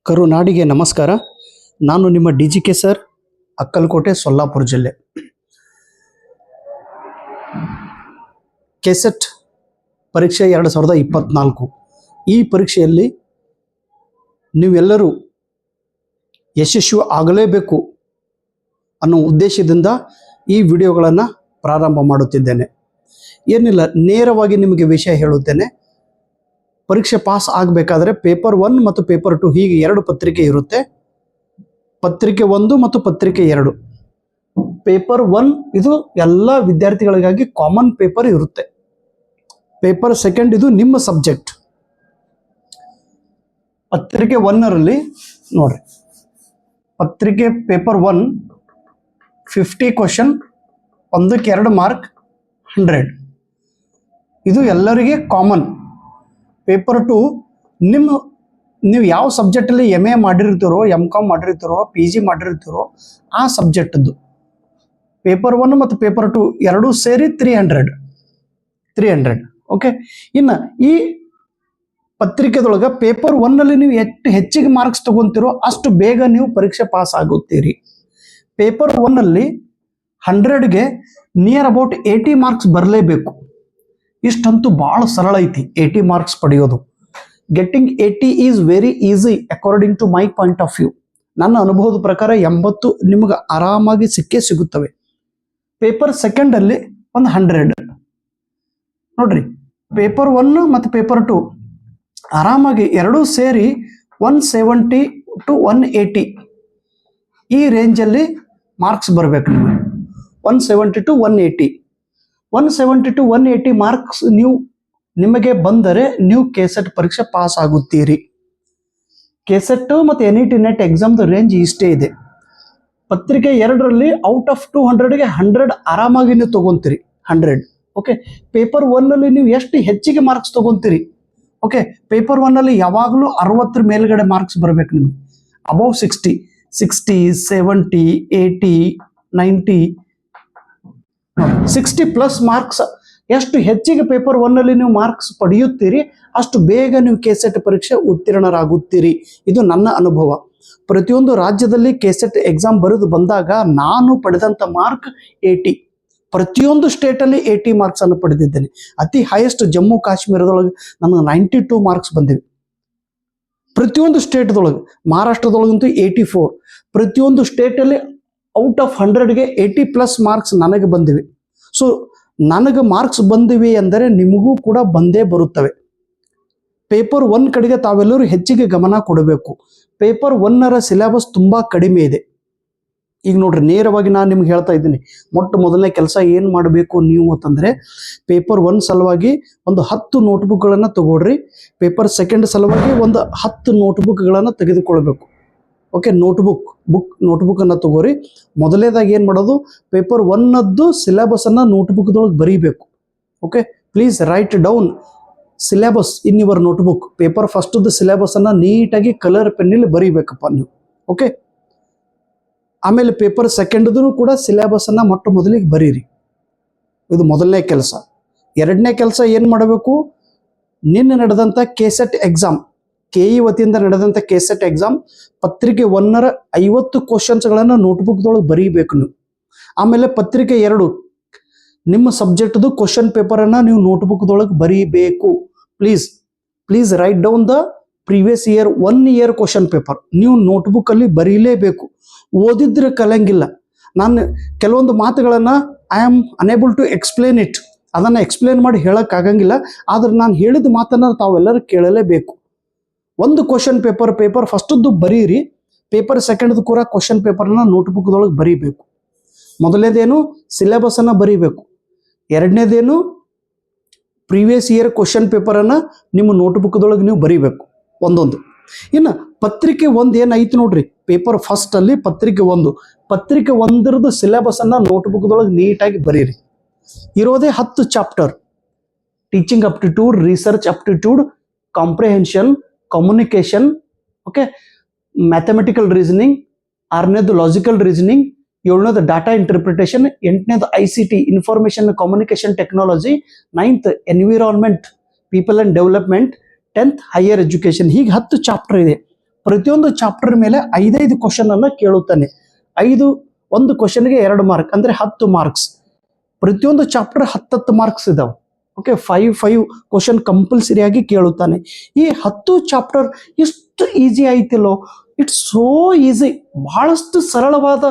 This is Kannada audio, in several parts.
ಕರುನಾಡಿಗೆ ನಮಸ್ಕಾರ. ನಾನು ನಿಮ್ಮ DGK ಸರ್, ಅಕ್ಕಲಕೋಟೆ, ಸೊಲ್ಲಾಪುರ ಜಿಲ್ಲೆ. ಕೆಸೆಟ್ ಪರೀಕ್ಷೆ 2024. ಈ ಪರೀಕ್ಷೆಯಲ್ಲಿ ನೀವೆಲ್ಲರೂ ಯಶಸ್ವಿ ಆಗಲೇಬೇಕು ಅನ್ನೋ ಉದ್ದೇಶದಿಂದ ಈ ವಿಡಿಯೋಗಳನ್ನು ಪ್ರಾರಂಭ ಮಾಡುತ್ತಿದ್ದೇನೆ. ಏನಿಲ್ಲ, ನೇರವಾಗಿ ನಿಮಗೆ ವಿಷಯ ಹೇಳುತ್ತೇನೆ. ಪರೀಕ್ಷೆ ಪಾಸ್ ಆಗಬೇಕಾದ್ರೆ ಪೇಪರ್ 1 ಮತ್ತು ಪೇಪರ್ 2 ಹೀಗೆ 2 ಪತ್ರಿಕೆ ಇರುತ್ತೆ. ಪತ್ರಿಕೆ 1 ಮತ್ತು ಪತ್ರಿಕೆ 2. ಪೇಪರ್ 1 ಇದು ಎಲ್ಲ ವಿದ್ಯಾರ್ಥಿಗಳಿಗಾಗಿ ಕಾಮನ್ ಪೇಪರ್ ಇರುತ್ತೆ. ಪೇಪರ್ 2 ಇದು ನಿಮ್ಮ ಸಬ್ಜೆಕ್ಟ್. ಪತ್ರಿಕೆ 1ರಲ್ಲಿ ನೋಡ್ರಿ, ಪತ್ರಿಕೆ ಪೇಪರ್ 1 50 ಕ್ವಶನ್, ಒಂದಕ್ಕೆ 2 ಮಾರ್ಕ್, 100. ಇದು ಎಲ್ಲರಿಗೆ ಕಾಮನ್. ಪೇಪರ್ 2 ನೀವು ಯಾವ ಸಬ್ಜೆಕ್ಟಲ್ಲಿ MA ಮಾಡಿರ್ತೀರೋ, MCOM ಮಾಡಿರ್ತೀರೋ, PG ಮಾಡಿರ್ತೀರೋ ಆ ಸಬ್ಜೆಕ್ಟದ್ದು. ಪೇಪರ್ 1 ಮತ್ತು ಪೇಪರ್ 2 ಎರಡೂ ಸೇರಿ 300. ಓಕೆ. ಇನ್ನು ಈ ಪತ್ರಿಕೆದೊಳಗೆ ಪೇಪರ್ 1ನಲ್ಲಿ ನೀವು ಹೆಚ್ಚಿಗೆ ಮಾರ್ಕ್ಸ್ ತಗೊಂತೀರೋ ಅಷ್ಟು ಬೇಗ ನೀವು ಪರೀಕ್ಷೆ ಪಾಸ್ ಆಗುತ್ತೀರಿ. ಪೇಪರ್ 1ನಲ್ಲಿ 100ಗೆ ನಿಯರ್ ಅಬೌಟ್ 80 ಮಾರ್ಕ್ಸ್ ಬರಲೇಬೇಕು. ಇಷ್ಟಂತೂ ಭಾಳ ಸರಳ ಐತಿ 80 ಮಾರ್ಕ್ಸ್ ಪಡೆಯೋದು. Getting 80 is very easy according to my point of view. ನನ್ನ ಅನುಭವದ ಪ್ರಕಾರ 80 ನಿಮಗೆ ಆರಾಮಾಗಿ ಸಿಗುತ್ತವೆ. ಪೇಪರ್ 2ಲ್ಲಿ ಒಂದು 100 ನೋಡ್ರಿ. ಪೇಪರ್ 1 ಮತ್ತು ಪೇಪರ್ 2 ಆರಾಮಾಗಿ ಎರಡೂ ಸೇರಿ 170 to 180 ಈ ರೇಂಜಲ್ಲಿ ಮಾರ್ಕ್ಸ್ ಬರಬೇಕು. ನಿಮಗೆ 170 to 180 170 to 180 ಮಾರ್ಕ್ಸ್ ನಿಮಗೆ ಬಂದರೆ ನೀವು ಕೆಸೆಟ್ ಪರೀಕ್ಷೆ ಪಾಸ್ ಆಗುತ್ತೀರಿ. ಕೆಸೆಟ್ ಮತ್ತು NET ನೆಟ್ ಎಕ್ಸಾಮ್ದು ರೇಂಜ್ ಇಷ್ಟೇ ಇದೆ. ಪತ್ರಿಕೆ 2ರಲ್ಲಿ ಔಟ್ ಆಫ್ 200ಗೆ 100 ಆರಾಮಾಗಿ ನೀವು ತಗೊಂತೀರಿ. 100. ಓಕೆ. ಪೇಪರ್ 1ನಲ್ಲಿ ನೀವು ಎಷ್ಟು ಹೆಚ್ಚಿಗೆ ಮಾರ್ಕ್ಸ್ ತಗೊಂತೀರಿ. ಓಕೆ. ಪೇಪರ್ 1ನಲ್ಲಿ ಯಾವಾಗಲೂ 60 ಮೇಲ್ಗಡೆ ಮಾರ್ಕ್ಸ್ ಬರಬೇಕು ನಿಮಗೆ. Above 60, 70, 80, 90, 60+ marks. ಎಷ್ಟು ಹೆಚ್ಚಿಗೆ ಪೇಪರ್ 1ನಲ್ಲಿ ನೀವು ಮಾರ್ಕ್ಸ್ ಪಡೆಯುತ್ತೀರಿ ಅಷ್ಟು ಬೇಗ ನೀವು ಕೆಸೆಟ್ ಪರೀಕ್ಷೆ ಉತ್ತೀರ್ಣರಾಗುತ್ತೀರಿ. ಇದು ನನ್ನ ಅನುಭವ. ಪ್ರತಿಯೊಂದು ರಾಜ್ಯದಲ್ಲಿ ಕೆಸೆಟ್ ಎಕ್ಸಾಮ್ ಬರೆದು ಬಂದಾಗ ನಾನು ಪಡೆದಂಥ ಮಾರ್ಕ್ 80. ಪ್ರತಿಯೊಂದು ಸ್ಟೇಟಲ್ಲಿ 80 ಮಾರ್ಕ್ಸ್ ಅನ್ನು ಪಡೆದಿದ್ದೇನೆ. ಅತಿ ಹೈಯೆಸ್ಟ್ ಜಮ್ಮು ಕಾಶ್ಮೀರದೊಳಗೆ ನನಗೆ 92 ಮಾರ್ಕ್ಸ್ ಬಂದಿವೆ. ಪ್ರತಿಯೊಂದು ಸ್ಟೇಟ್ದೊಳಗೆ, ಮಹಾರಾಷ್ಟ್ರದೊಳಗಂತೂ 84. ಪ್ರತಿಯೊಂದು ಸ್ಟೇಟಲ್ಲಿ ಔಟ್ ಆಫ್ 100ಗೆ 80+ ಮಾರ್ಕ್ಸ್ ನನಗೆ ಬಂದಿವೆ. ಸೊ ನನಗೆ ಮಾರ್ಕ್ಸ್ ಬಂದಿವೆ ಅಂದರೆ ನಿಮಗೂ ಕೂಡ ಬಂದೇ ಬರುತ್ತವೆ. ಪೇಪರ್ 1 ಕಡೆಗೆ ತಾವೆಲ್ಲರೂ ಹೆಚ್ಚಿಗೆ ಗಮನ ಕೊಡಬೇಕು. ಪೇಪರ್ 1ರ ಸಿಲೆಬಸ್ ತುಂಬ ಕಡಿಮೆ ಇದೆ. ಈಗ ನೋಡ್ರಿ, ನೇರವಾಗಿ ನಾನು ನಿಮ್ಗೆ ಹೇಳ್ತಾ ಇದ್ದೀನಿ. ಮೊದಲನೇ ಕೆಲಸ ಏನು ಮಾಡಬೇಕು ನೀವು ಅಂತಂದರೆ, ಪೇಪರ್ 1 ಸಲುವಾಗಿ ಒಂದು 10 ನೋಟ್ಬುಕ್ಗಳನ್ನು ತಗೊಳ್ರಿ. ಪೇಪರ್ 2 ಸಲುವಾಗಿ ಒಂದು 10 ನೋಟ್ಬುಕ್ಗಳನ್ನು ತೆಗೆದುಕೊಳ್ಬೇಕು. ಓಕೆ. ನೋಟ್ಬುಕ್ಕನ್ನು ತಗೋರಿ. ಮೊದಲೇದಾಗಿ ಏನು ಮಾಡೋದು, ಪೇಪರ್ 1ದ್ದು ಸಿಲೆಬಸನ್ನು ನೋಟ್ಬುಕ್ದೊಳಗೆ ಬರೀಬೇಕು. Okay. Please write down syllabus in your notebook. Paper 1ದ್ದು ಸಿಲೆಬಸನ್ನು ನೀಟಾಗಿ ಕಲರ್ ಪೆನ್ನಲ್ಲಿ ಬರೀಬೇಕಪ್ಪ ನೀವು. ಓಕೆ. ಆಮೇಲೆ ಪೇಪರ್ 2ದ್ದು ಕೂಡ ಸಿಲೆಬಸನ್ನು ಮೊದಲಿಗೆ ಬರೀರಿ. ಇದು ಮೊದಲನೇ ಕೆಲಸ. ಎರಡನೇ ಕೆಲಸ ಏನು ಮಾಡಬೇಕು, ನಿನ್ನೆ ನಡೆದಂಥ ಕೆಸೆಟ್ ಎಕ್ಸಾಮ್, KE ವತಿಯಿಂದ ನಡೆದಂಥ ಕೆಸೆಟ್ ಎಕ್ಸಾಮ್ ಪತ್ರಿಕೆ 1ರ 50 ಕ್ವಶನ್ಸ್ಗಳನ್ನು ನೋಟ್ಬುಕ್ದೊಳಗೆ ಬರೀಬೇಕು ನೀವು. ಆಮೇಲೆ ಪತ್ರಿಕೆ 2 ನಿಮ್ಮ ಸಬ್ಜೆಕ್ಟ್ದು ಕ್ವಶನ್ ಪೇಪರನ್ನು ನೀವು ನೋಟ್ಬುಕ್ದೊಳಗೆ ಬರೀಬೇಕು. Please write down the previous year 1 year question paper ನೀವು ನೋಟ್ಬುಕ್ಕಲ್ಲಿ ಬರೀಲೇಬೇಕು. ಓದಿದ್ರೆ ಕಲಿಯಂಗಿಲ್ಲ. ನಾನು ಕೆಲವೊಂದು ಮಾತುಗಳನ್ನು I am unable to explain it, ಅದನ್ನು ಎಕ್ಸ್ಪ್ಲೇನ್ ಮಾಡಿ ಹೇಳೋಕ್ಕಾಗಂಗಿಲ್ಲ. ಆದರೆ ನಾನು ಹೇಳಿದ ಮಾತನ್ನು ತಾವೆಲ್ಲರೂ ಕೇಳಲೇಬೇಕು. ಒಂದು ಕ್ವಶನ್ ಪೇಪರ್ 1ದ್ದು ಬರೀರಿ. ಪೇಪರ್ 2ದ್ದು ಕೂಡ ಕ್ವಶನ್ ಪೇಪರ್ನ ನೋಟ್ಬುಕ್ದೊಳಗೆ ಬರೀಬೇಕು. ಮೊದಲನೇದೇನು ಸಿಲೆಬಸನ್ನು ಬರೀಬೇಕು. ಎರಡನೇದೇನು ಪ್ರೀವಿಯಸ್ ಇಯರ್ ಕ್ವಶನ್ ಪೇಪರನ್ನು ನಿಮ್ಮ ನೋಟ್ಬುಕ್ದೊಳಗೆ ನೀವು ಬರೀಬೇಕು ಒಂದೊಂದು. ಇನ್ನು ಪತ್ರಿಕೆ 1 ಏನೈತಿ ನೋಡ್ರಿ, ಪೇಪರ್ 1ಲ್ಲಿ ಪತ್ರಿಕೆ 1ರದ್ದು ಸಿಲೆಬಸನ್ನು ನೋಟ್ಬುಕ್ದೊಳಗೆ ನೀಟಾಗಿ ಬರೀರಿ. ಇರೋದೇ 10 chapter: teaching aptitude, research aptitude, comprehension, communication, okay, mathematical reasoning, 6ನೇದು ಲಾಜಿಕಲ್ ರೀಸನಿಂಗ್, 7ನೇದು ಡಾಟಾ ಇಂಟರ್ಪ್ರಿಟೇಷನ್, 8ನೇದು ICT information communication technology, 9th environment people and development, 10th higher education. ಹೀಗೆ 10 ಚಾಪ್ಟರ್ ಇದೆ. ಪ್ರತಿಯೊಂದು ಚಾಪ್ಟರ್ ಮೇಲೆ 5 ಕ್ವಶನ್ ಅನ್ನ ಕೇಳುತ್ತಾನೆ. ಒಂದು ಕ್ವಶನ್ಗೆ 2 ಮಾರ್ಕ್ ಅಂದ್ರೆ 10 ಮಾರ್ಕ್ಸ್. ಪ್ರತಿಯೊಂದು ಚಾಪ್ಟರ್ 10 ಮಾರ್ಕ್ಸ್ ಇದಾವೆ. ಓಕೆ, 5 ಕ್ವಶನ್ ಕಂಪಲ್ಸರಿ ಆಗಿ ಕೇಳುತ್ತಾನೆ. ಈ 10 ಚಾಪ್ಟರ್ ಎಷ್ಟು ಈಸಿ ಆಯ್ತಿಲ್ಲೋ, ಇಟ್ಸ್ ಸೋ ಈಸಿ. ಬಹಳಷ್ಟು ಸರಳವಾದ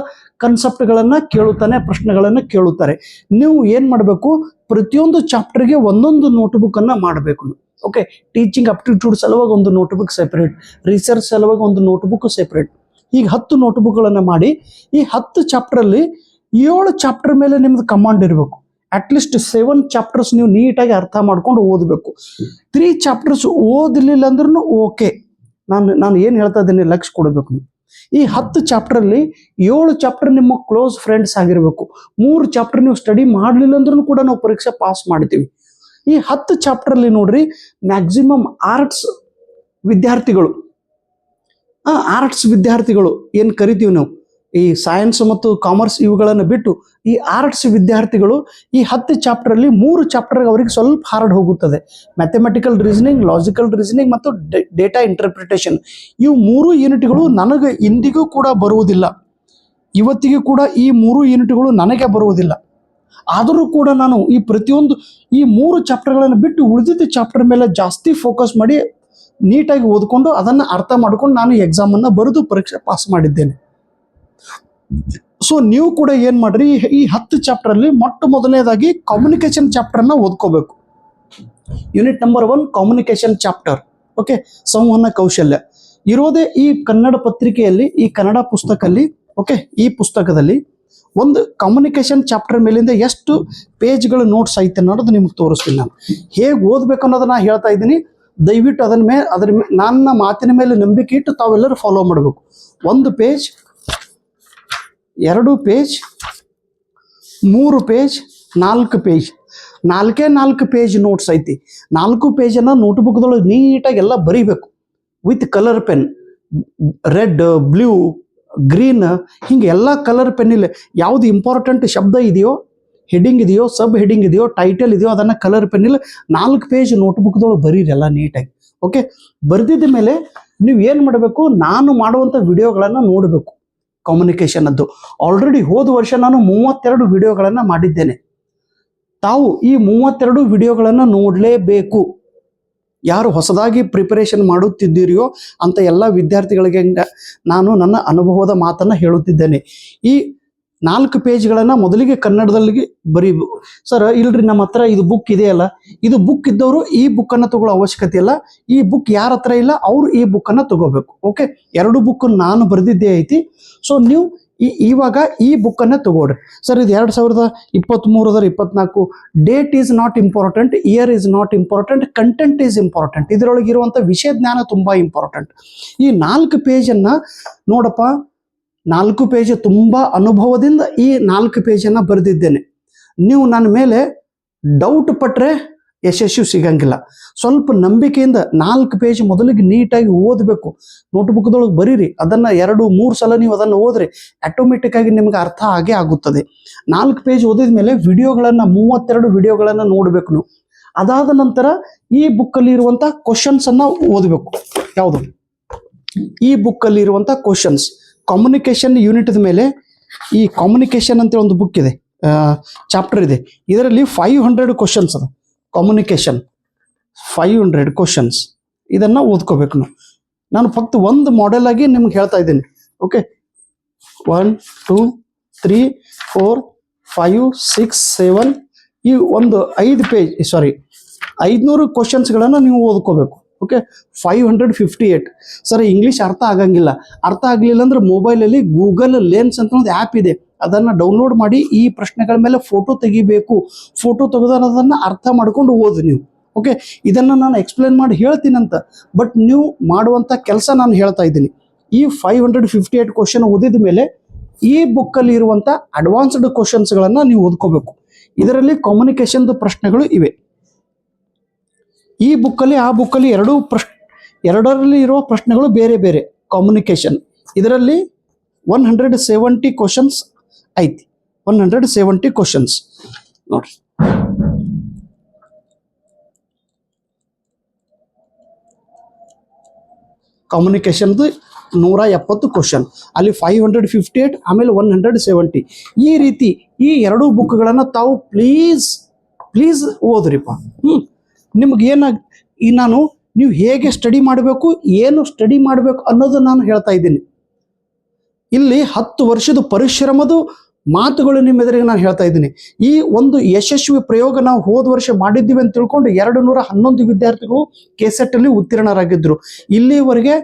ಕನ್ಸೆಪ್ಟ್ಗಳನ್ನ ಕೇಳುತ್ತಾನೆ, ಪ್ರಶ್ನೆಗಳನ್ನ ಕೇಳುತ್ತಾರೆ. ನೀವು ಏನ್ ಮಾಡಬೇಕು, ಪ್ರತಿಯೊಂದು ಚಾಪ್ಟರ್ಗೆ ಒಂದೊಂದು ನೋಟ್ಬುಕ್ ಅನ್ನ ಮಾಡಬೇಕು. ಓಕೆ, ಟೀಚಿಂಗ್ ಅಪ್ಟಿಟ್ಯೂಡ್ ಸಲುವಾಗಿ ಒಂದು ನೋಟ್ಬುಕ್ ಸೆಪರೇಟ್, ರಿಸರ್ಚ್ ಸಲುವಾಗಿ ಒಂದು ನೋಟ್ಬುಕ್ ಸೆಪರೇಟ್. ಈಗ 10 ನೋಟ್ಬುಕ್ಗಳನ್ನು ಮಾಡಿ ಈ 10 ಚಾಪ್ಟರಲ್ಲಿ 7 ಚಾಪ್ಟರ್ ಮೇಲೆ ನಿಮ್ದು ಕಮಾಂಡ್ ಇರಬೇಕು. ಅಟ್ಲೀಸ್ಟ್ 7 ಚಾಪ್ಟರ್ಸ್ ನೀವು ನೀಟಾಗಿ ಅರ್ಥ ಮಾಡ್ಕೊಂಡು ಓದಬೇಕು. 3 ಚಾಪ್ಟರ್ಸ್ ಓದಲಿಲ್ಲ ಅಂದ್ರೂ ಓಕೆ. ನಾನು ಏನು ಹೇಳ್ತಾ ಇದ್ದೀನಿ ಲಕ್ಷ್ಯ ಕೊಡಬೇಕು. ಈ 10 ಚಾಪ್ಟರಲ್ಲಿ 7 ಚಾಪ್ಟರ್ ನಿಮ್ಮ ಕ್ಲೋಸ್ ಫ್ರೆಂಡ್ಸ್ ಆಗಿರಬೇಕು. 3 ಚಾಪ್ಟರ್ ನೀವು ಸ್ಟಡಿ ಮಾಡಲಿಲ್ಲ ಅಂದ್ರೂ ಕೂಡ ನಾವು ಪರೀಕ್ಷೆ ಪಾಸ್ ಮಾಡ್ತೀವಿ. ಈ 10 ಚಾಪ್ಟರ್ಲಿ ನೋಡ್ರಿ, ಮ್ಯಾಕ್ಸಿಮಮ್ ಆರ್ಟ್ಸ್ ವಿದ್ಯಾರ್ಥಿಗಳು ಏನು ಕರಿತೀವಿ ನಾವು, ಈ ಸೈನ್ಸ್ ಮತ್ತು ಕಾಮರ್ಸ್ ಇವುಗಳನ್ನು ಬಿಟ್ಟು ಈ ಆರ್ಟ್ಸ್ ವಿದ್ಯಾರ್ಥಿಗಳು ಈ 10 ಚಾಪ್ಟರಲ್ಲಿ 3 ಚಾಪ್ಟರ್ ಅವರಿಗೆ ಸ್ವಲ್ಪ ಹಾರ್ಡ್ ಹೋಗುತ್ತದೆ. ಮ್ಯಾಥಮೆಟಿಕಲ್ ರೀಸನಿಂಗ್, ಲಾಜಿಕಲ್ ರೀಸನಿಂಗ್ ಮತ್ತು ಡೇಟಾ ಇಂಟರ್ಪ್ರಿಟೇಷನ್. ಇವು 3 ಯೂನಿಟ್ಗಳು ನನಗೆ ಇಂದಿಗೂ ಕೂಡ ಬರುವುದಿಲ್ಲ. ಇವತ್ತಿಗೂ ಕೂಡ ಈ 3 ಯೂನಿಟ್ಗಳು ನನಗೆ ಬರುವುದಿಲ್ಲ. ಆದರೂ ಕೂಡ ನಾನು ಈ 3 ಚಾಪ್ಟರ್ಗಳನ್ನು ಬಿಟ್ಟು ಉಳಿದಿದ್ದ ಚಾಪ್ಟರ್ ಮೇಲೆ ಜಾಸ್ತಿ ಫೋಕಸ್ ಮಾಡಿ ನೀಟಾಗಿ ಓದ್ಕೊಂಡು ಅದನ್ನು ಅರ್ಥ ಮಾಡ್ಕೊಂಡು ನಾನು ಎಕ್ಸಾಮನ್ನು ಬರೆದು ಪರೀಕ್ಷೆ ಪಾಸ್ ಮಾಡಿದ್ದೇನೆ. ಸೊ ನೀವು ಕೂಡ ಏನು ಮಾಡ್ರಿ, ಈ 10 ಚಾಪ್ಟರಲ್ಲಿ ಮೊದಲನೇದಾಗಿ ಕಮ್ಯುನಿಕೇಶನ್ ಚಾಪ್ಟರ್ನ ಓದ್ಕೋಬೇಕು. Unit number 1 communication chapter. Okay, ಸಂವಹನ ಕೌಶಲ್ಯ ಇರೋದೇ ಈ ಕನ್ನಡ ಪತ್ರಿಕೆಯಲ್ಲಿ, ಈ ಕನ್ನಡ ಪುಸ್ತಕದಲ್ಲಿ. ಓಕೆ, ಈ ಪುಸ್ತಕದಲ್ಲಿ ಒಂದು ಕಮ್ಯುನಿಕೇಶನ್ ಚಾಪ್ಟರ್ ಮೇಲಿಂದ ಎಷ್ಟು ಪೇಜ್ಗಳು ನೋಟ್ಸ್ ಐತೆ ಅನ್ನೋದು ನಿಮ್ಗೆ ತೋರಿಸ್ತೀನಿ. ನಾನು ಹೇಗೆ ಓದ್ಬೇಕು ಅನ್ನೋದನ್ನ ಹೇಳ್ತಾ ಇದ್ದೀನಿ. ದಯವಿಟ್ಟು ಅದರ ಮೇಲೆ ನನ್ನ ಮಾತಿನ ಮೇಲೆ ನಂಬಿಕೆ ಇಟ್ಟು ತಾವೆಲ್ಲರೂ ಫಾಲೋ ಮಾಡಬೇಕು. 1 page, 2 page, 3 page, 4 page, 4 page notes ಐತಿ. 4 ಪೇಜನ್ನು ನೋಟ್ಬುಕ್ದೊಳಗೆ ನೀಟಾಗಿ ಎಲ್ಲ ಬರೀಬೇಕು with colour pen. Red, blue, green, ಹಿಂಗೆ ಎಲ್ಲ ಕಲರ್ ಪೆನ್ನಿಲ್ಲ. ಯಾವುದು ಇಂಪಾರ್ಟೆಂಟ್ ಶಬ್ದ ಇದೆಯೋ, ಹೆಡಿಂಗ್ ಇದೆಯೋ, ಸಬ್ ಹೆಡಿಂಗ್ ಇದೆಯೋ, ಟೈಟಲ್ ಇದೆಯೋ, ಅದನ್ನು ಕಲರ್ ಪೆನ್ನಿಲ್ಲ 4 ಪೇಜ್ ನೋಟ್ಬುಕ್ದೊಳಗೆ ಬರೀರಿ ಎಲ್ಲ ನೀಟಾಗಿ. ಓಕೆ, ಬರೆದಿದ್ದ ಮೇಲೆ ನೀವು ಏನು ಮಾಡಬೇಕು, ನಾನು ಮಾಡುವಂಥ ವಿಡಿಯೋಗಳನ್ನು ನೋಡಬೇಕು. ಕಮ್ಯುನಿಕೇಷನ್ ಅದು ಆಲ್ರೆಡಿ ಹೋದ ವರ್ಷ ನಾನು 32 ವಿಡಿಯೋಗಳನ್ನು ಮಾಡಿದ್ದೇನೆ. ತಾವು ಈ 32 ವಿಡಿಯೋಗಳನ್ನು ನೋಡಲೇಬೇಕು. ಯಾರು ಹೊಸದಾಗಿ ಪ್ರಿಪರೇಷನ್ ಮಾಡುತ್ತಿದ್ದೀರಿಯೋ ಅಂತ ಎಲ್ಲ ವಿದ್ಯಾರ್ಥಿಗಳಿಗೆ ನಾನು ನನ್ನ ಅನುಭವದ ಮಾತನ್ನು ಹೇಳುತ್ತಿದ್ದೇನೆ. ಈ 4 ಪೇಜ್ಗಳನ್ನು ಮೊದಲಿಗೆ ಕನ್ನಡದಲ್ಲಿ ಬರೀಬೇಕು. ಸರ್ ಇಲ್ರಿ, ನಮ್ಮ ಹತ್ರ ಇದು ಬುಕ್ ಇದೆಯಲ್ಲ, ಇದು ಬುಕ್ ಇದ್ದವರು ಈ ಬುಕ್ಕನ್ನು ತಗೊಳ್ಳೋ ಅವಶ್ಯಕತೆ ಇಲ್ಲ. ಈ ಬುಕ್ ಯಾರ ಹತ್ರ ಇಲ್ಲ ಅವರು ಈ ಬುಕ್ಕನ್ನು ತಗೋಬೇಕು. ಓಕೆ, 2 ಬುಕ್ ನಾನು ಬರೆದಿದ್ದೇ ಐತಿ. ಸೊ ನೀವು ಇವಾಗ ಈ ಬುಕ್ಕನ್ನು ತಗೊಳ್ರಿ. ಸರ್ ಇದು 2023-24. Date is not important, year is not important, content is important. ಇದರೊಳಗಿರುವಂಥ ವಿಷಯ ಜ್ಞಾನ ತುಂಬ ಇಂಪಾರ್ಟೆಂಟ್. ಈ 4 ಪೇಜನ್ನು ನೋಡಪ್ಪ, 4 ಪೇಜ್ ತುಂಬ ಅನುಭವದಿಂದ ಈ 4 ಪೇಜನ್ನು ಬರೆದಿದ್ದೇನೆ. ನೀವು ನನ್ನ ಮೇಲೆ ಡೌಟ್ ಪಟ್ಟರೆ ಯಶಸ್ಸು ಸಿಗಂಗಿಲ್ಲ. ಸ್ವಲ್ಪ ನಂಬಿಕೆಯಿಂದ 4 ಪೇಜ್ ಮೊದಲಿಗೆ ನೀಟಾಗಿ ಓದಬೇಕು. ನೋಟ್ಬುಕ್ದೊಳಗೆ ಬರೀರಿ. ಅದನ್ನು 2-3 ಸಲ ನೀವು ಅದನ್ನು ಓದ್ರಿ, ಆಟೋಮೆಟಿಕ್ ಆಗಿ ನಿಮ್ಗೆ ಅರ್ಥ ಆಗೇ ಆಗುತ್ತದೆ. 4 ಪೇಜ್ ಓದಿದ ಮೇಲೆ ವಿಡಿಯೋಗಳನ್ನು 32 ವಿಡಿಯೋಗಳನ್ನು ನೋಡಬೇಕು ನೀವು. ಅದಾದ ನಂತರ ಈ ಬುಕ್ಕಲ್ಲಿ ಇರುವಂಥ ಕ್ವಶನ್ಸನ್ನು ಓದಬೇಕು. ಯಾವುದು ಈ ಬುಕ್ಕಲ್ಲಿ ಇರುವಂಥ ಕ್ವಶನ್ಸ್, ಕಮ್ಯುನಿಕೇಷನ್ ಯೂನಿಟ್ದ ಮೇಲೆ ಈ ಕಮ್ಯುನಿಕೇಷನ್ ಅಂತೇಳಿ ಒಂದು ಬುಕ್ ಇದೆ, ಚಾಪ್ಟರ್ ಇದೆ. ಇದರಲ್ಲಿ 500 ಕ್ವಶನ್ಸ್ ಅದ. ಕಮ್ಯುನಿಕೇಷನ್ 500 ಕ್ವಶನ್ಸ್, ಇದನ್ನು ಓದ್ಕೋಬೇಕು ನಾನು ಫಕ್ತ್ ಒಂದು ಮಾಡೆಲ್ ಆಗಿ ನಿಮ್ಗೆ ಹೇಳ್ತಾ ಇದ್ದೀನಿ. ಓಕೆ, 1 2 3 4 5 6 7 ಈ ಒಂದು 500 ಕ್ವಶನ್ಸ್ಗಳನ್ನು ನೀವು ಓದ್ಕೋಬೇಕು. ಓಕೆ, 558. ಸರ್ ಇಂಗ್ಲೀಷ್ ಅರ್ಥ ಆಗಂಗಿಲ್ಲ, ಅರ್ಥ ಆಗಲಿಲ್ಲ ಅಂದ್ರೆ ಮೊಬೈಲಲ್ಲಿ ಗೂಗಲ್ ಲೆನ್ಸ್ ಅಂತ ಒಂದು ಆ್ಯಪ್ ಇದೆ, ಅದನ್ನು ಡೌನ್ಲೋಡ್ ಮಾಡಿ ಈ ಪ್ರಶ್ನೆಗಳ ಮೇಲೆ ಫೋಟೋ ತೆಗಿಬೇಕು. ಫೋಟೋ ತೆಗೆದು ಅದನ್ನು ಅರ್ಥ ಮಾಡ್ಕೊಂಡು ಓದಿ ನೀವು. ಓಕೆ, ಇದನ್ನು ನಾನು ಎಕ್ಸ್ಪ್ಲೇನ್ ಮಾಡಿ ಹೇಳ್ತೀನಂತ, ಬಟ್ ನೀವು ಮಾಡುವಂಥ ಕೆಲಸ ನಾನು ಹೇಳ್ತಾ ಇದ್ದೀನಿ. ಈ 558 ಕ್ವಶನ್ ಓದಿದ ಮೇಲೆ ಈ ಬುಕ್ಕಲ್ಲಿ ಇರುವಂಥ ಅಡ್ವಾನ್ಸ್ಡ್ ಕ್ವಶನ್ಸ್ಗಳನ್ನು ನೀವು ಓದ್ಕೋಬೇಕು. ಇದರಲ್ಲಿ ಕಮ್ಯುನಿಕೇಷನ್ದು ಪ್ರಶ್ನೆಗಳು ಇವೆ. ಈ ಬುಕ್ಕಲ್ಲಿ ಆ ಬುಕ್ಕಲ್ಲಿ ಎರಡರಲ್ಲಿ ಇರುವ ಪ್ರಶ್ನೆಗಳು ಬೇರೆ ಬೇರೆ. ಕಮ್ಯುನಿಕೇಷನ್ ಇದರಲ್ಲಿ 170 ಕ್ವಶನ್ಸ್ ಐತಿ. 170 ಕ್ವಶನ್ಸ್ ನೋಡ್ರಿ. ಕಮ್ಯುನಿಕೇಶನ್ದು 170 ಕ್ವಶನ್, ಅಲ್ಲಿ 558, ಆಮೇಲೆ 170. ಈ ರೀತಿ ಈ ಎರಡೂ ಬುಕ್ಗಳನ್ನು ತಾವು ಪ್ಲೀಸ್ ಓದ್ರಿಪ್ಪ. ನಿಮ್ಗೆ ಈ ನಾನು ನೀವು ಹೇಗೆ ಸ್ಟಡಿ ಮಾಡಬೇಕು, ಏನು ಸ್ಟಡಿ ಮಾಡಬೇಕು ಅನ್ನೋದು ನಾನು ಹೇಳ್ತಾ ಇದ್ದೀನಿ. ಇಲ್ಲಿ 10 ವರ್ಷದ ಪರಿಶ್ರಮದ ಮಾತುಗಳು ನಿಮ್ಮ ಎದುರಿಗೆ ನಾನು ಹೇಳ್ತಾ ಇದ್ದೀನಿ. ಈ ಒಂದು ಯಶಸ್ವಿ ಪ್ರಯೋಗ ನಾವು ಹೋದ ವರ್ಷ ಮಾಡಿದ್ದೀವಿ ಅಂತ ತಿಳ್ಕೊಂಡು 211 ವಿದ್ಯಾರ್ಥಿಗಳು ಕೆಸೆಟ್ ಅಲ್ಲಿ ಉತ್ತೀರ್ಣರಾಗಿದ್ದರು. ಇಲ್ಲಿವರೆಗೆ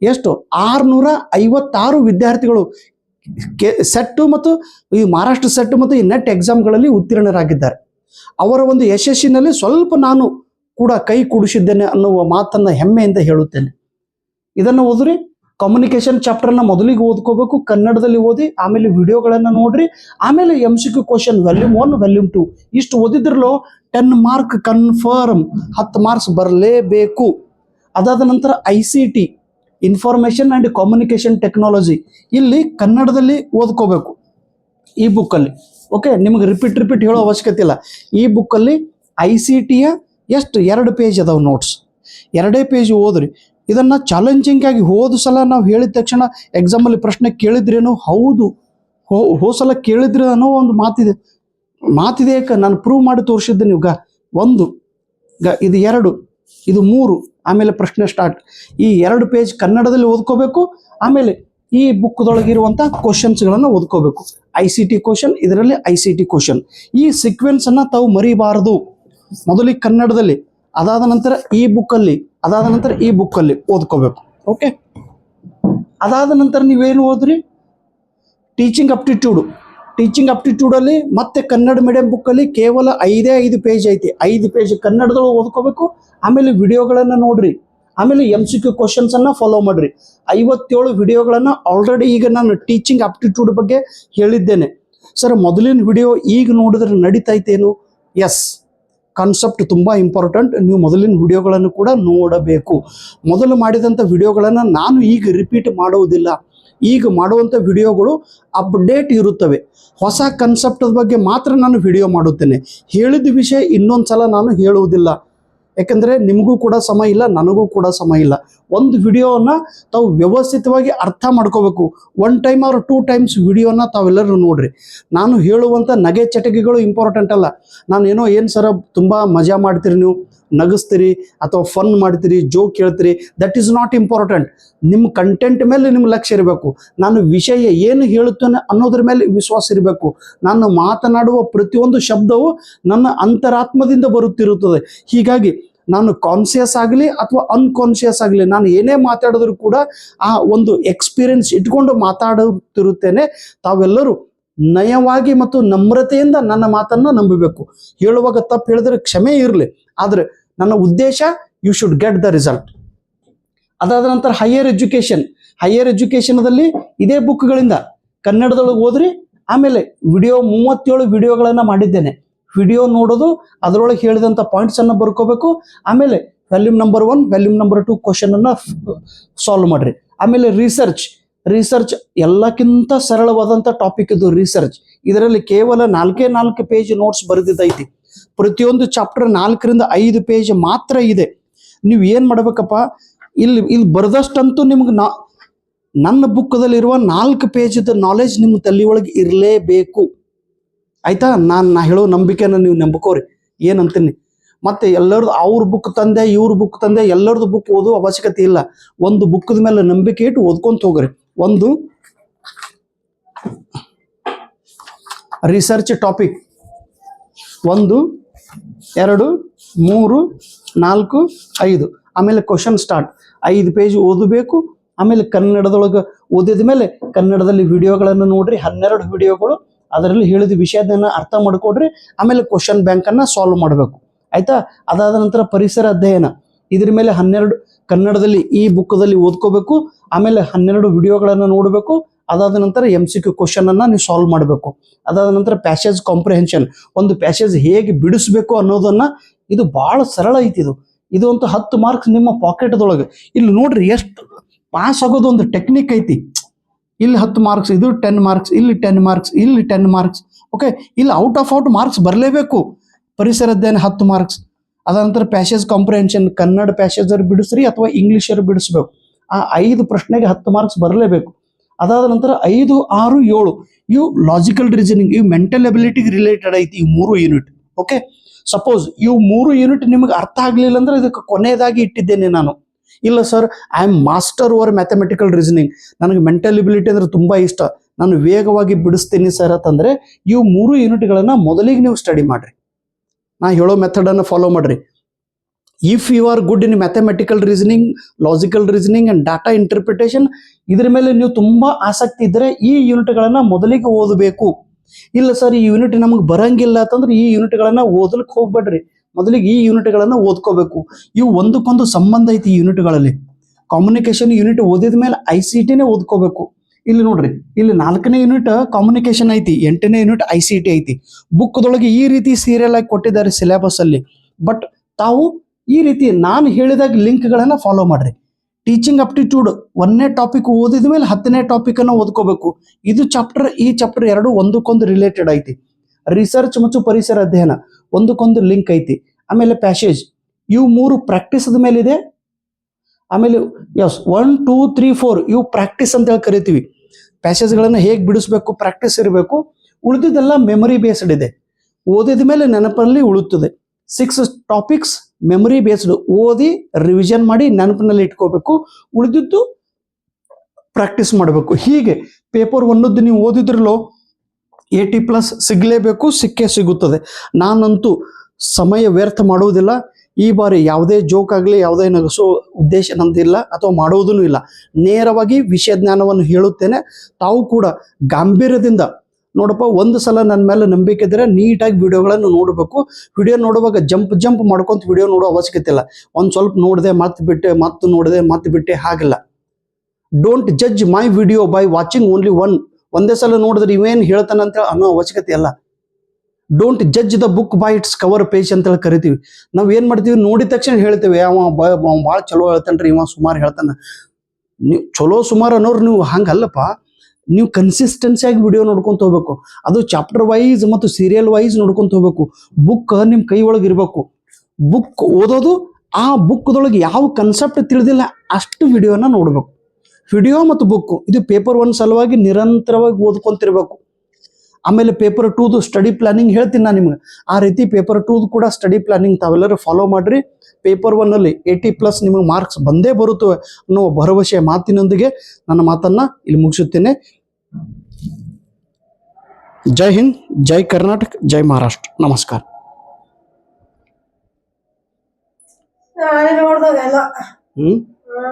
ಎಷ್ಟು 656 ವಿದ್ಯಾರ್ಥಿಗಳು ಸೆಟ್ಟು ಮತ್ತು ಈ ಮಹಾರಾಷ್ಟ್ರ ಸೆಟ್ಟು ಮತ್ತು ಈ ನೆಟ್ ಎಕ್ಸಾಮ್ಗಳಲ್ಲಿ ಉತ್ತೀರ್ಣರಾಗಿದ್ದಾರೆ. ಅವರ ಒಂದು ಯಶಸ್ಸಿನಲ್ಲಿ ಸ್ವಲ್ಪ ನಾನು ಕೂಡ ಕೈ ಕೂಡಿಸಿದ್ದೇನೆ ಅನ್ನುವ ಮಾತನ್ನ ಹೆಮ್ಮೆಯಿಂದ ಹೇಳುತ್ತೇನೆ. ಇದನ್ನು ಓದ್ರಿ. ಕಮ್ಯುನಿಕೇಶನ್ ಚಾಪ್ಟರ್ನ ಮೊದಲಿಗೆ ಓದ್ಕೋಬೇಕು, ಕನ್ನಡದಲ್ಲಿ ಓದಿ, ಆಮೇಲೆ ವಿಡಿಯೋಗಳನ್ನು ನೋಡ್ರಿ, ಆಮೇಲೆ MCQ ಕ್ವಶನ್ ವ್ಯಾಲ್ಯೂಮ್ 1 ವ್ಯಾಲ್ಯೂಮ್ 2 ಇಷ್ಟು ಓದಿದ್ರಲ್ಲೋ 10 ಮಾರ್ಕ್ ಕನ್ಫರ್ಮ್, 10 ಮಾರ್ಕ್ಸ್ ಬರಲೇಬೇಕು. ಅದಾದ ನಂತರ ICT information and communication technology ಇಲ್ಲಿ ಕನ್ನಡದಲ್ಲಿ ಓದ್ಕೋಬೇಕು ಈ ಬುಕ್ಕಲ್ಲಿ. ಓಕೆ, ನಿಮಗೆ ರಿಪೀಟ್ ಹೇಳೋ ಅವಶ್ಯಕತೆ ಇಲ್ಲ. ಈ ಬುಕ್ಕಲ್ಲಿ ICTಯ ಎಷ್ಟು 2 ಪೇಜ್ ಅದಾವೆ ನೋಟ್ಸ್, 2 ಪೇಜ್ ಓದ್ರಿ. ಇದನ್ನು ಚಾಲೆಂಜಿಂಗ್ ಆಗಿ ಹೋದ ಸಲ ನಾವು ಹೇಳಿದ ತಕ್ಷಣ ಎಕ್ಸಾಮಲ್ಲಿ ಪ್ರಶ್ನೆ ಕೇಳಿದ್ರೇನು, ಹೌದು ಹೋದ ಸಲ ಕೇಳಿದ್ರೆ ಅನ್ನೋ ಒಂದು ಮಾತಿದೆ ಯಾಕೆ ನಾನು ಪ್ರೂವ್ ಮಾಡಿ ತೋರಿಸಿದ್ದೆ. ನೀವು ಒಂದು ಇದು 2 ಇದು 3 ಆಮೇಲೆ ಪ್ರಶ್ನೆ ಸ್ಟಾರ್ಟ್. ಈ 2 ಪೇಜ್ ಕನ್ನಡದಲ್ಲಿ ಓದ್ಕೋಬೇಕು, ಆಮೇಲೆ ಈ ಬುಕ್ದೊಳಗಿರುವಂಥ ಕ್ವಶನ್ಸ್ಗಳನ್ನು ಓದ್ಕೋಬೇಕು. ICT ಕ್ವಶನ್, ಇದರಲ್ಲಿ ICT ಕ್ವಶನ್. ಈ ಸೀಕ್ವೆನ್ಸನ್ನು ತಾವು ಮರಿಬಾರದು. ಮೊದಲಿಗೆ ಕನ್ನಡದಲ್ಲಿ, ಅದಾದ ನಂತರ ಈ ಬುಕ್ಕಲ್ಲಿ, ಅದಾದ ನಂತರ ಈ ಬುಕ್ಕಲ್ಲಿ ಓದ್ಕೋಬೇಕು. ಓಕೆ, ಅದಾದ ನಂತರ ನೀವೇನು ಓದ್ರಿ, ಟೀಚಿಂಗ್ ಅಪ್ಟಿಟ್ಯೂಡಲ್ಲಿ ಮತ್ತೆ ಕನ್ನಡ ಮೀಡಿಯಂ ಬುಕ್ಕಲ್ಲಿ ಕೇವಲ 5 ಪೇಜ್ ಐತಿ. 5 ಪೇಜ್ ಕನ್ನಡದೊಳಗೆ ಓದ್ಕೋಬೇಕು, ಆಮೇಲೆ ವಿಡಿಯೋಗಳನ್ನು ನೋಡ್ರಿ, ಆಮೇಲೆ MCQ ಕ್ವಶನ್ಸನ್ನು ಫಾಲೋ ಮಾಡಿರಿ. 57 ವಿಡಿಯೋಗಳನ್ನು ಆಲ್ರೆಡಿ ಈಗ ನಾನು ಟೀಚಿಂಗ್ ಅಪ್ಟಿಟ್ಯೂಡ್ ಬಗ್ಗೆ ಹೇಳಿದ್ದೇನೆ. ಸರ್ ಮೊದಲಿನ ವಿಡಿಯೋ ಈಗ ನೋಡಿದ್ರೆ ನಡೀತೈತೇನು? ಎಸ್, ಕಾನ್ಸೆಪ್ಟ್ ತುಂಬ ಇಂಪಾರ್ಟೆಂಟ್. ನೀವು ಮೊದಲಿನ ವಿಡಿಯೋಗಳನ್ನು ಕೂಡ ನೋಡಬೇಕು. ಮೊದಲು ಮಾಡಿದಂಥ ವಿಡಿಯೋಗಳನ್ನು ನಾನು ಈಗ ರಿಪೀಟ್ ಮಾಡುವುದಿಲ್ಲ. ಈಗ ಮಾಡುವಂಥ ವಿಡಿಯೋಗಳು ಅಪ್ಡೇಟ್ ಇರುತ್ತವೆ. ಹೊಸ ಕನ್ಸೆಪ್ಟ್ ಬಗ್ಗೆ ಮಾತ್ರ ನಾನು ವಿಡಿಯೋ ಮಾಡುತ್ತೇನೆ. ಹೇಳಿದ ವಿಷಯ ಇನ್ನೊಂದು ಸಲ ನಾನು ಹೇಳುವುದಿಲ್ಲ. ಯಾಕೆಂದರೆ ನಿಮಗೂ ಕೂಡ ಸಮಯ ಇಲ್ಲ, ನನಗೂ ಕೂಡ ಸಮಯ ಇಲ್ಲ. ಒಂದು ವಿಡಿಯೋವನ್ನು ತಾವು ವ್ಯವಸ್ಥಿತವಾಗಿ ಅರ್ಥ ಮಾಡ್ಕೋಬೇಕು. 1 ಟೈಮ್ ಆರ್ 2 ಟೈಮ್ಸ್ ವಿಡಿಯೋನ ತಾವೆಲ್ಲರೂ ನೋಡ್ರಿ. ನಾನು ಹೇಳುವಂಥ ನಗೆ ಚಟಕಿಗಳು ಇಂಪಾರ್ಟೆಂಟ್ ಅಲ್ಲ. ನಾನು ಏನು ಸರ ತುಂಬ ಮಜಾ ಮಾಡ್ತೀರಿ, ನೀವು ನಗಿಸ್ತೀರಿ ಅಥವಾ ಫನ್ ಮಾಡ್ತೀರಿ, ಜೋಕ್ ಹೇಳ್ತೀರಿ, ದಟ್ ಈಸ್ ನಾಟ್ ಇಂಪಾರ್ಟೆಂಟ್. ನಿಮ್ಮ ಕಂಟೆಂಟ್ ಮೇಲೆ ನಿಮ್ಮ ಲಕ್ಷ್ಯ ಇರಬೇಕು. ನಾನು ವಿಷಯ ಏನು ಹೇಳುತ್ತೇನೆ ಅನ್ನೋದ್ರ ಮೇಲೆ ವಿಶ್ವಾಸ ಇರಬೇಕು. ನಾನು ಮಾತನಾಡುವ ಪ್ರತಿಯೊಂದು ಶಬ್ದವು ನನ್ನ ಅಂತರಾತ್ಮದಿಂದ ಬರುತ್ತಿರುತ್ತದೆ. ಹೀಗಾಗಿ ನಾನು ಕಾನ್ಸಿಯಸ್ ಆಗಲಿ ಅಥವಾ ಅನ್ಕಾನ್ಸಿಯಸ್ ಆಗಲಿ, ನಾನು ಏನೇ ಮಾತಾಡಿದ್ರು ಕೂಡ ಆ ಒಂದು ಎಕ್ಸ್ಪೀರಿಯನ್ಸ್ ಇಟ್ಕೊಂಡು ಮಾತಾಡುತ್ತಿರುತ್ತೇನೆ. ತಾವೆಲ್ಲರೂ ನಯವಾಗಿ ಮತ್ತು ನಮ್ರತೆಯಿಂದ ನನ್ನ ಮಾತನ್ನು ನಂಬಬೇಕು. ಹೇಳುವಾಗ ತಪ್ಪು ಹೇಳಿದ್ರೆ ಕ್ಷಮೆ ಇರಲಿ, ಆದರೆ ನನ್ನ ಉದ್ದೇಶ you should get the result. ಅದಾದ ನಂತರ ಹೈಯರ್ ಎಜುಕೇಷನ್ದಲ್ಲಿ ಇದೇ ಬುಕ್ಗಳಿಂದ ಕನ್ನಡದೊಳಗೆ ಓದ್ರಿ. ಆಮೇಲೆ 37 ವಿಡಿಯೋಗಳನ್ನು ಮಾಡಿದ್ದೇನೆ. ವಿಡಿಯೋ ನೋಡೋದು, ಅದರೊಳಗೆ ಹೇಳಿದಂಥ ಪಾಯಿಂಟ್ಸನ್ನು ಬರ್ಕೋಬೇಕು. ಆಮೇಲೆ ವ್ಯಾಲ್ಯೂಮ್ ನಂಬರ್ 1 ವ್ಯಾಲ್ಯೂಮ್ ನಂಬರ್ 2 ಕ್ವಶನನ್ನು ಸಾಲ್ವ್ ಮಾಡಿರಿ. ಆಮೇಲೆ ರಿಸರ್ಚ್ ಎಲ್ಲಕ್ಕಿಂತ ಸರಳವಾದಂಥ ಟಾಪಿಕ್ ಇದು ರಿಸರ್ಚ್. ಇದರಲ್ಲಿ ಕೇವಲ 4 ಪೇಜ್ ನೋಟ್ಸ್ ಬರೆದಿದ್ದೈತಿ. ಪ್ರತಿಯೊಂದು ಚಾಪ್ಟರ್ 4ರಿಂದ 5 ಪೇಜ್ ಮಾತ್ರ ಇದೆ. ನೀವು ಏನು ಮಾಡಬೇಕಪ್ಪ, ಇಲ್ಲಿ ಬರೆದಷ್ಟಂತೂ ನಿಮ್ಗೆ ನನ್ನ ಬುಕ್ಕದಲ್ಲಿರುವ 4 ಪೇಜದ ನಾಲೆಜ್ ನಿಮ್ಮ ತಲೆಯೊಳಗೆ ಇರಲೇಬೇಕು. ಆಯ್ತಾ? ನಾ ಹೇಳೋ ನಂಬಿಕೆನ ನೀವು ನಂಬ್ಕೋರಿ, ಏನಂತೀನಿ. ಮತ್ತೆ ಎಲ್ಲರದು ಅವ್ರ ಬುಕ್ ತಂದೆ ಇವ್ರ ಬುಕ್ ತಂದೆ ಎಲ್ಲರದು ಬುಕ್ ಓದೋ ಅವಶ್ಯಕತೆ ಇಲ್ಲ. ಒಂದು ಬುಕ್ಕದ ಮೇಲೆ ನಂಬಿಕೆ ಇಟ್ಟು ಓದ್ಕೊಂತ ಹೋಗ್ರಿ. ಒಂದು ರಿಸರ್ಚ್ ಟಾಪಿಕ್ 1 2 3 4 5, ಆಮೇಲೆ ಕ್ವಶನ್ ಸ್ಟಾರ್ಟ್. 5 ಪೇಜ್ ಓದಬೇಕು. ಆಮೇಲೆ ಕನ್ನಡದೊಳಗೆ ಓದಿದ ಮೇಲೆ ಕನ್ನಡದಲ್ಲಿ ವಿಡಿಯೋಗಳನ್ನು ನೋಡ್ರಿ, 12 ವಿಡಿಯೋಗಳು. ಅದರಲ್ಲಿ ಹೇಳಿದ ವಿಷಯದನ್ನ ಅರ್ಥ ಮಾಡ್ಕೊಡ್ರಿ. ಆಮೇಲೆ ಕ್ವಶನ್ ಬ್ಯಾಂಕನ್ನು ಸಾಲ್ವ್ ಮಾಡಬೇಕು. ಆಯ್ತಾ? ಅದಾದ ನಂತರ ಪರಿಸರ ಅಧ್ಯಯನ, ಇದ್ರ ಮೇಲೆ 12 ಕನ್ನಡದಲ್ಲಿ ಈ ಬುಕ್ಕದಲ್ಲಿ ಓದ್ಕೋಬೇಕು. ಆಮೇಲೆ 12 ವಿಡಿಯೋಗಳನ್ನು ನೋಡಬೇಕು. ಅದಾದ ನಂತರ MCQ ಕ್ವಶನನ್ನು ನೀವು ಸಾಲ್ವ್ ಮಾಡಬೇಕು. ಅದಾದ ನಂತರ ಪ್ಯಾಸೇಜ್ ಕಾಂಪ್ರಿಹೆನ್ಷನ್, ಒಂದು ಪ್ಯಾಸೇಜ್ ಹೇಗೆ ಬಿಡಿಸ್ಬೇಕು ಅನ್ನೋದನ್ನು, ಇದು ಭಾಳ ಸರಳ ಐತಿ. ಇದು ಅಂತೂ 10 ಮಾರ್ಕ್ಸ್ ನಿಮ್ಮ ಪಾಕೆಟ್ದೊಳಗೆ. ಇಲ್ಲಿ ನೋಡ್ರಿ, ಎಷ್ಟು ಪಾಸ್ ಆಗೋದು ಒಂದು ಟೆಕ್ನಿಕ್ ಐತಿ. ಇಲ್ಲಿ 10 ಮಾರ್ಕ್ಸ್, ಇದು 10 ಮಾರ್ಕ್ಸ್, ಇಲ್ಲಿ 10 ಮಾರ್ಕ್ಸ್, ಇಲ್ಲಿ 10 ಮಾರ್ಕ್ಸ್. ಓಕೆ, ಇಲ್ಲಿ ಔಟ್ ಮಾರ್ಕ್ಸ್ ಬರಲೇಬೇಕು. ಪರಿಸರ ಅಧ್ಯಯನ 10 ಮಾರ್ಕ್ಸ್. ಅದ ನಂತರ ಪ್ಯಾಸೇಜ್ ಕಾಂಪ್ರಿಹೆನ್ಷನ್, ಕನ್ನಡ ಪ್ಯಾಸೇಜರ್ ಬಿಡಿಸ್ರಿ ಅಥವಾ ಇಂಗ್ಲೀಷರ್ ಬಿಡಿಸ್ಬೇಕು. ಆ 5 ಪ್ರಶ್ನೆಗೆ 10 ಮಾರ್ಕ್ಸ್ ಬರಲೇಬೇಕು. ಅದಾದ ನಂತರ 5, 6, 7 ಇವು ಲಾಜಿಕಲ್ ರೀಸನಿಂಗ್, ಇವು ಮೆಂಟಲ್ ಎಬಿಲಿಟಿಗೆ ರಿಲೇಟೆಡ್ ಐತಿ ಈ 3 ಯೂನಿಟ್. ಓಕೆ, ಸಪೋಸ್ ಇವು 3 ಯೂನಿಟ್ ನಿಮಗೆ ಅರ್ಥ ಆಗಲಿಲ್ಲ ಅಂದ್ರೆ ಇದಕ್ಕೆ ಕೊನೆಯದಾಗಿ ಇಟ್ಟಿದ್ದೇನೆ ನಾನು. ಇಲ್ಲ sir, I am master over mathematical reasoning, ನನಗೆ ಮೆಂಟಲ್ ಎಬಿಲಿಟಿ ಅಂದ್ರೆ ತುಂಬ ಇಷ್ಟ, ನಾನು ವೇಗವಾಗಿ ಬಿಡಿಸ್ತೀನಿ ಸರ್ ಅಂತಂದರೆ ಇವು 3 ಯೂನಿಟ್ಗಳನ್ನು ಮೊದಲಿಗೆ ನೀವು ಸ್ಟಡಿ ಮಾಡಿರಿ. ನಾ ಹೇಳೋ ಮೆಥಡನ್ನು ಫಾಲೋ ಮಾಡಿರಿ. If you are good in mathematical reasoning, logical reasoning and data interpretation, ಇದ್ರ ಮೇಲೆ ನೀವು ತುಂಬ ಆಸಕ್ತಿ ಇದ್ದರೆ ಈ ಯೂನಿಟ್ಗಳನ್ನು ಮೊದಲಿಗೆ ಓದಬೇಕು. ಇಲ್ಲ ಸರ್, ಈ ಯೂನಿಟ್ ನಮಗೆ ಬರಂಗಿಲ್ಲ ಅಂತಂದ್ರೆ ಈ ಯೂನಿಟ್ಗಳನ್ನು ಓದಲಿಕ್ಕೆ ಹೋಗ್ಬೇಡ್ರಿ, ಮೊದಲಿಗೆ ಈ ಯೂನಿಟ್ಗಳನ್ನು ಓದ್ಕೋಬೇಕು. ಇವು ಒಂದಕ್ಕೊಂದು ಸಂಬಂಧ ಐತಿ ಈ ಯೂನಿಟ್ಗಳಲ್ಲಿ. ಕಾಮ್ಯುನಿಕೇಶನ್ ಯೂನಿಟ್ ಓದಿದ ಮೇಲೆ ICTನೇ ಓದ್ಕೋಬೇಕು. ಇಲ್ಲಿ ನೋಡ್ರಿ, ಇಲ್ಲಿ 4ನೇ ಯೂನಿಟ್ ಕಾಮ್ಯುನಿಕೇಶನ್ ಐತಿ, 8ನೇ ಯೂನಿಟ್ ICT ಐತಿ. ಬುಕ್ದೊಳಗೆ ಈ ರೀತಿ ಸೀರಿಯಲ್ ಆಗಿ ಕೊಟ್ಟಿದ್ದಾರೆ ಸಿಲೆಬಸ್ ಅಲ್ಲಿ. ಬಟ್ ತಾವು ಈ ರೀತಿ ನಾನು ಹೇಳಿದಾಗ ಲಿಂಕ್ಗಳನ್ನು ಫಾಲೋ ಮಾಡ್ರಿ. ಟೀಚಿಂಗ್ ಅಪ್ಟಿಟ್ಯೂಡ್ 1ನೇ ಟಾಪಿಕ್ ಓದಿದ ಮೇಲೆ 10ನೇ ಟಾಪಿಕ್ ಅನ್ನು ಓದ್ಕೋಬೇಕು. ಇದು ಚಾಪ್ಟರ್, ಈ ಚಾಪ್ಟರ್ 2 ಒಂದಕ್ಕೊಂದು ರಿಲೇಟೆಡ್ ಐತಿ. ರಿಸರ್ಚ್ ಮತ್ತು ಪರಿಸರ ಅಧ್ಯಯನ ಒಂದಕ್ಕೊಂದು ಲಿಂಕ್ ಐತಿ. ಆಮೇಲೆ ಪ್ಯಾಸೇಜ್, ಇವು 3 ಪ್ರಾಕ್ಟೀಸ್ ಮೇಲಿದೆ. ಆಮೇಲೆ 1, 2, 3, 4 ಇವು ಪ್ರಾಕ್ಟೀಸ್ ಅಂತ ಹೇಳಿ ಕರಿತೀವಿ. ಪ್ಯಾಸೇಜ್ಗಳನ್ನು ಹೇಗೆ ಬಿಡಿಸ್ಬೇಕು ಪ್ರಾಕ್ಟೀಸ್ ಇರಬೇಕು. ಉಳಿದಿದ್ದೆಲ್ಲ ಮೆಮೊರಿ ಬೇಸ್ಡ್ ಇದೆ, ಓದಿದ ಮೇಲೆ ನೆನಪಲ್ಲಿ ಉಳಿಯುತ್ತದೆ. 6 ಟಾಪಿಕ್ಸ್ ಮೆಮೊರಿ ಬೇಸ್ಡ್, ಓದಿ ರಿವಿಷನ್ ಮಾಡಿ ನೆನಪಿನಲ್ಲಿ ಇಟ್ಕೋಬೇಕು. ಉಳಿದಿದ್ದು ಪ್ರಾಕ್ಟೀಸ್ ಮಾಡಬೇಕು. ಹೀಗೆ ಪೇಪರ್ 1 ನೀವು ಓದಿದ್ರಲ್ಲೋ 80+ ಸಿಗಲೇಬೇಕು, ಸಿಕ್ಕೇ ಸಿಗುತ್ತದೆ. ನಾನಂತೂ ಸಮಯ ವ್ಯರ್ಥ ಮಾಡುವುದಿಲ್ಲ. ಈ ಬಾರಿ ಯಾವುದೇ ಜೋಕ್ ಆಗಲಿ, ಯಾವುದೇ ನಗಿಸೋ ಉದ್ದೇಶ ನಂದಿಲ್ಲ ಅಥವಾ ಮಾಡುವುದೂ ಇಲ್ಲ. ನೇರವಾಗಿ ವಿಷಯ ಜ್ಞಾನವನ್ನು ಹೇಳುತ್ತೇನೆ. ತಾವು ಕೂಡ ಗಾಂಭೀರ್ಯದಿಂದ ನೋಡಪ್ಪ, ಒಂದು ಸಲ ನನ್ನ ಮೇಲೆ ನಂಬಿಕೆ ಇದ್ದರೆ ನೀಟಾಗಿ ವಿಡಿಯೋಗಳನ್ನು ನೋಡಬೇಕು. ವಿಡಿಯೋ ನೋಡುವಾಗ ಜಂಪ್ ಮಾಡ್ಕೊಂತ ವಿಡಿಯೋ ನೋಡೋ ಅವಶ್ಯಕತೆ ಇಲ್ಲ. ಒಂದು ಸ್ವಲ್ಪ ನೋಡಿದೆ ಮತ್ತೆ ಬಿಟ್ಟೆ, ಮತ್ತೆ ನೋಡಿದೆ ಮತ್ತೆ ಬಿಟ್ಟೆ, ಹಾಗಿಲ್ಲ. Don't judge my video by watching only ಒಂದೇ ಸಲ ನೋಡಿದ್ರೆ ಇವೇನು ಹೇಳ್ತಾನೆ ಅಂತ ಅನ್ನೋ ಅವಶ್ಯಕತೆ ಇಲ್ಲ. Don't judge the book by it's cover page ಅಂತ ಹೇಳಿ ಕರಿತೀವಿ. ನಾವು ಏನು ಮಾಡ್ತೀವಿ, ನೋಡಿದ ತಕ್ಷಣ ಹೇಳ್ತೇವೆ ಅವ ಭಾಳ ಚಲೋ ಹೇಳ್ತಾನೆ ರೀ, ಇವ ಸುಮಾರು ಹೇಳ್ತಾನೆ. ನೀವು ಚಲೋ ಸುಮಾರು ಅನ್ನೋರು ನೀವು ಹಂಗಲ್ಲಪ್ಪ. ನೀವು ಕನ್ಸಿಸ್ಟೆನ್ಸಿಯಾಗಿ ವಿಡಿಯೋ ನೋಡ್ಕೊಂತ ಹೋಗ್ಬೇಕು. ಅದು ಚಾಪ್ಟರ್ ವೈಸ್ ಮತ್ತು ಸೀರಿಯಲ್ ವೈಸ್ ನೋಡ್ಕೊಂತ ಹೋಗ್ಬೇಕು. ಬುಕ್ ನಿಮ್ಮ ಕೈ ಒಳಗೆ ಇರಬೇಕು. ಬುಕ್ ಓದೋದು, ಆ ಬುಕ್ದೊಳಗೆ ಯಾವ ಕನ್ಸೆಪ್ಟ್ ತಿಳಿದಿಲ್ಲ ಅಷ್ಟು ವಿಡಿಯೋನ ನೋಡಬೇಕು. ವಿಡಿಯೋ ಮತ್ತು ಬುಕ್ಕು ಇದು ಪೇಪರ್ 1 ಸಲುವಾಗಿ ನಿರಂತರವಾಗಿ ಓದ್ಕೊಂತಿರ್ಬೇಕು. ಆಮೇಲೆ ಪೇಪರ್ 2ದು ಸ್ಟಡಿ ಪ್ಲಾನಿಂಗ್ ಹೇಳ್ತೀನಿ ನಾನು ನಿಮ್ಗೆ. ಆ ರೀತಿ ಪೇಪರ್ 2ದು ಕೂಡ ಸ್ಟಡಿ ಪ್ಲಾನಿಂಗ್ ತಾವೆಲ್ಲರೂ ಫಾಲೋ ಮಾಡಿರಿ. ಪೇಪರ್ 1ನಲ್ಲಿ 80+ ನಿಮಗೆ ಮಾರ್ಕ್ಸ್ ಬಂದೇ ಬರುತ್ತವೆ ಅನ್ನೋ ಭರವಸೆ ಮಾತಿನೊಂದಿಗೆ ನನ್ನ ಮಾತನ್ನು ಇಲ್ಲಿ ಮುಗಿಸುತ್ತೇನೆ. ಜೈ ಹಿಂದ್, ಜೈ ಕರ್ನಾಟಕ, ಜೈ ಮಹಾರಾಷ್ಟ್ರ. ನಮಸ್ಕಾರ. ನೋಡ್ದಲ್ಲ